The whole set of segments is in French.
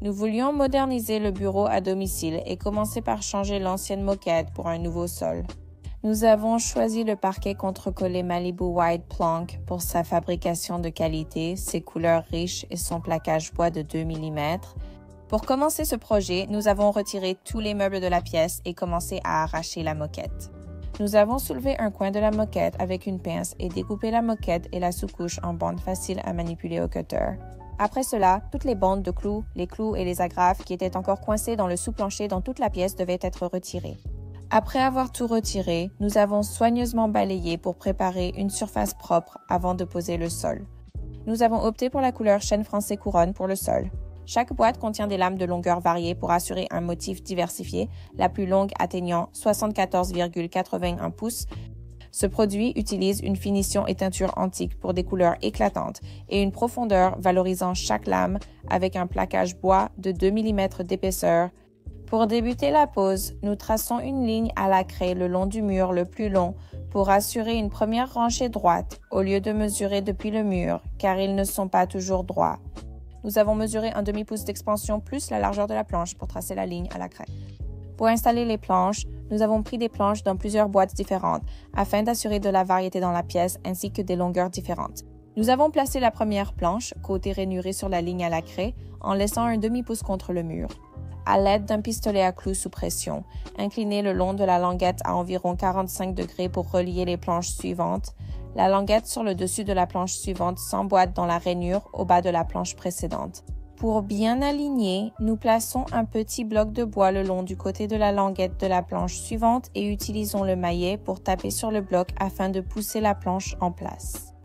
Nous voulions moderniser le bureau à domicile et commencer par changer l'ancienne moquette pour un nouveau sol. Nous avons choisi le parquet contre-collé Malibu White Plank pour sa fabrication de qualité, ses couleurs riches et son plaquage bois de 2 mm. Pour commencer ce projet, nous avons retiré tous les meubles de la pièce et commencé à arracher la moquette. Nous avons soulevé un coin de la moquette avec une pince et découpé la moquette et la sous-couche en bandes faciles à manipuler au cutter. Après cela, toutes les bandes de clous, les clous et les agrafes qui étaient encore coincées dans le sous-plancher dans toute la pièce devaient être retirées. Après avoir tout retiré, nous avons soigneusement balayé pour préparer une surface propre avant de poser le sol. Nous avons opté pour la couleur chêne français couronne pour le sol. Chaque boîte contient des lames de longueur variée pour assurer un motif diversifié, la plus longue atteignant 74,81 pouces. Ce produit utilise une finition et teinture antique pour des couleurs éclatantes et une profondeur valorisant chaque lame avec un plaquage bois de 2 mm d'épaisseur. Pour débuter la pose, nous traçons une ligne à la craie le long du mur le plus long pour assurer une première rangée droite au lieu de mesurer depuis le mur, car ils ne sont pas toujours droits. Nous avons mesuré un demi-pouce d'expansion plus la largeur de la planche pour tracer la ligne à la craie. Pour installer les planches, nous avons pris des planches dans plusieurs boîtes différentes afin d'assurer de la variété dans la pièce ainsi que des longueurs différentes. Nous avons placé la première planche, côté rainuré sur la ligne à la craie, en laissant un demi-pouce contre le mur. À l'aide d'un pistolet à clous sous pression, incliné le long de la languette à environ 45 degrés pour relier les planches suivantes. La languette sur le dessus de la planche suivante s'emboîte dans la rainure au bas de la planche précédente. Pour bien aligner, nous plaçons un petit bloc de bois le long du côté de la languette de la planche suivante et utilisons le maillet pour taper sur le bloc afin de pousser la planche en place.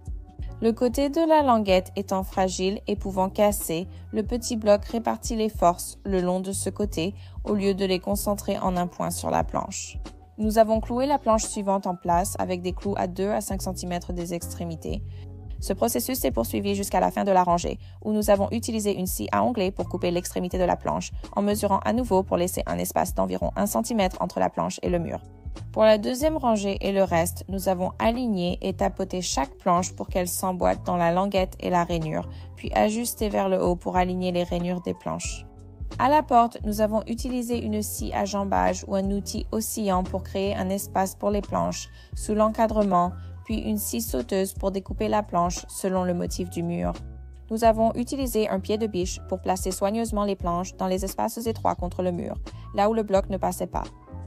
Le côté de la languette étant fragile et pouvant casser, le petit bloc répartit les forces le long de ce côté au lieu de les concentrer en un point sur la planche. Nous avons cloué la planche suivante en place avec des clous à 2 à 5 cm des extrémités. Ce processus s'est poursuivi jusqu'à la fin de la rangée, où nous avons utilisé une scie à onglet pour couper l'extrémité de la planche, en mesurant à nouveau pour laisser un espace d'environ 1 cm entre la planche et le mur. Pour la deuxième rangée et le reste, nous avons aligné et tapoté chaque planche pour qu'elle s'emboîte dans la languette et la rainure, puis ajusté vers le haut pour aligner les rainures des planches. À la porte, nous avons utilisé une scie à jambage ou un outil oscillant pour créer un espace pour les planches, sous l'encadrement, puis une scie sauteuse pour découper la planche selon le motif du mur. Nous avons utilisé un pied de biche pour placer soigneusement les planches dans les espaces étroits contre le mur, là où le bloc ne passait pas.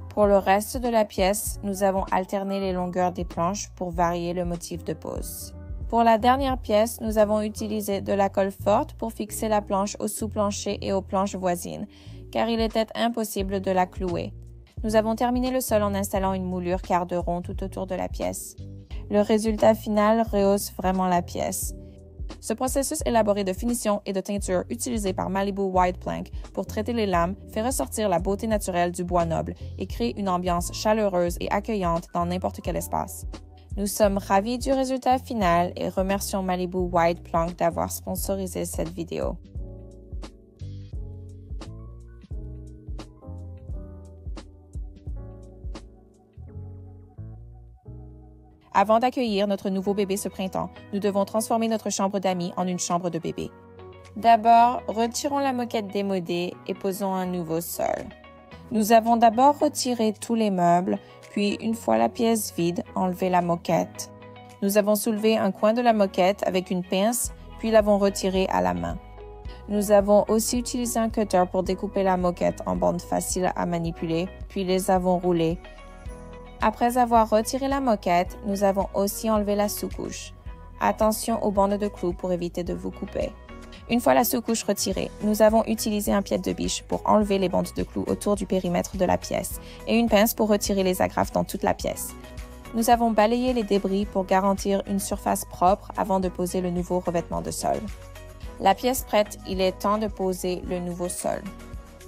Pour le reste de la pièce, nous avons alterné les longueurs des planches pour varier le motif de pose. Pour la dernière pièce, nous avons utilisé de la colle forte pour fixer la planche au sous-plancher et aux planches voisines, car il était impossible de la clouer. Nous avons terminé le sol en installant une moulure quart de rond tout autour de la pièce. Le résultat final rehausse vraiment la pièce. Ce processus élaboré de finition et de teinture utilisé par Malibu White Plank pour traiter les lames fait ressortir la beauté naturelle du bois noble et crée une ambiance chaleureuse et accueillante dans n'importe quel espace. Nous sommes ravis du résultat final et remercions Malibu White Plank d'avoir sponsorisé cette vidéo. Avant d'accueillir notre nouveau bébé ce printemps, nous devons transformer notre chambre d'amis en une chambre de bébé. D'abord, retirons la moquette démodée et posons un nouveau sol. Nous avons d'abord retiré tous les meubles, puis une fois la pièce vide, enlevé la moquette. Nous avons soulevé un coin de la moquette avec une pince, puis l'avons retiré à la main. Nous avons aussi utilisé un cutter pour découper la moquette en bandes faciles à manipuler, puis les avons roulées. Après avoir retiré la moquette, nous avons aussi enlevé la sous-couche. Attention aux bandes de clous pour éviter de vous couper. Une fois la sous-couche retirée, nous avons utilisé un pied de biche pour enlever les bandes de clous autour du périmètre de la pièce et une pince pour retirer les agrafes dans toute la pièce. Nous avons balayé les débris pour garantir une surface propre avant de poser le nouveau revêtement de sol. La pièce prête, il est temps de poser le nouveau sol.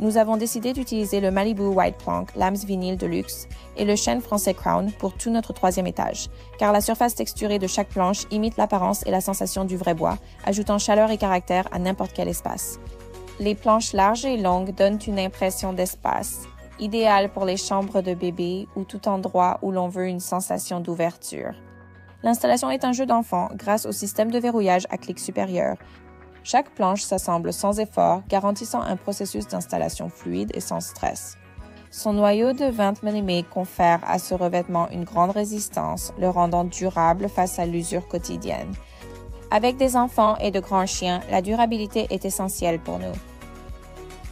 Nous avons décidé d'utiliser le Malibu White Plank Lames Vinyl de luxe et le chêne français Crown pour tout notre 3e étage, car la surface texturée de chaque planche imite l'apparence et la sensation du vrai bois, ajoutant chaleur et caractère à n'importe quel espace. Les planches larges et longues donnent une impression d'espace, idéale pour les chambres de bébé ou tout endroit où l'on veut une sensation d'ouverture. L'installation est un jeu d'enfant grâce au système de verrouillage à clic supérieur. Chaque planche s'assemble sans effort, garantissant un processus d'installation fluide et sans stress. Son noyau de 20 mm confère à ce revêtement une grande résistance, le rendant durable face à l'usure quotidienne. Avec des enfants et de grands chiens, la durabilité est essentielle pour nous.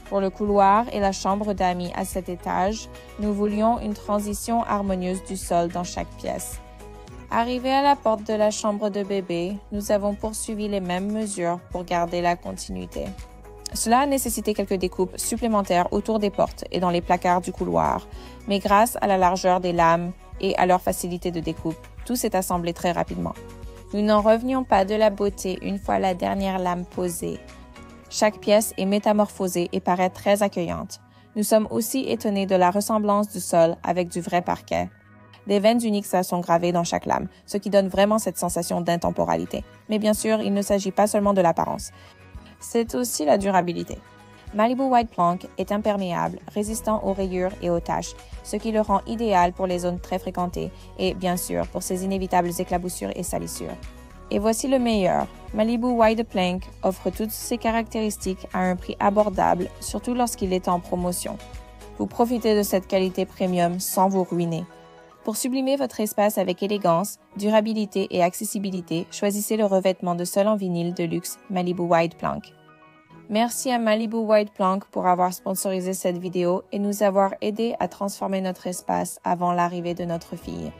Pour le couloir et la chambre d'amis à cet étage, nous voulions une transition harmonieuse du sol dans chaque pièce. Arrivés à la porte de la chambre de bébé, nous avons poursuivi les mêmes mesures pour garder la continuité. Cela a nécessité quelques découpes supplémentaires autour des portes et dans les placards du couloir, mais grâce à la largeur des lames et à leur facilité de découpe, tout s'est assemblé très rapidement. Nous n'en revenions pas de la beauté une fois la dernière lame posée. Chaque pièce est métamorphosée et paraît très accueillante. Nous sommes aussi étonnés de la ressemblance du sol avec du vrai parquet. Des veines uniques sont gravées dans chaque lame, ce qui donne vraiment cette sensation d'intemporalité. Mais bien sûr, il ne s'agit pas seulement de l'apparence. C'est aussi la durabilité. Malibu White Plank est imperméable, résistant aux rayures et aux taches, ce qui le rend idéal pour les zones très fréquentées et, bien sûr, pour ses inévitables éclaboussures et salissures. Et voici le meilleur. Malibu White Plank offre toutes ces caractéristiques à un prix abordable, surtout lorsqu'il est en promotion. Vous profitez de cette qualité premium sans vous ruiner. Pour sublimer votre espace avec élégance, durabilité et accessibilité, choisissez le revêtement de sol en vinyle de luxe Malibu White Plank. Merci à Malibu White Plank pour avoir sponsorisé cette vidéo et nous avoir aidé à transformer notre espace avant l'arrivée de notre fille.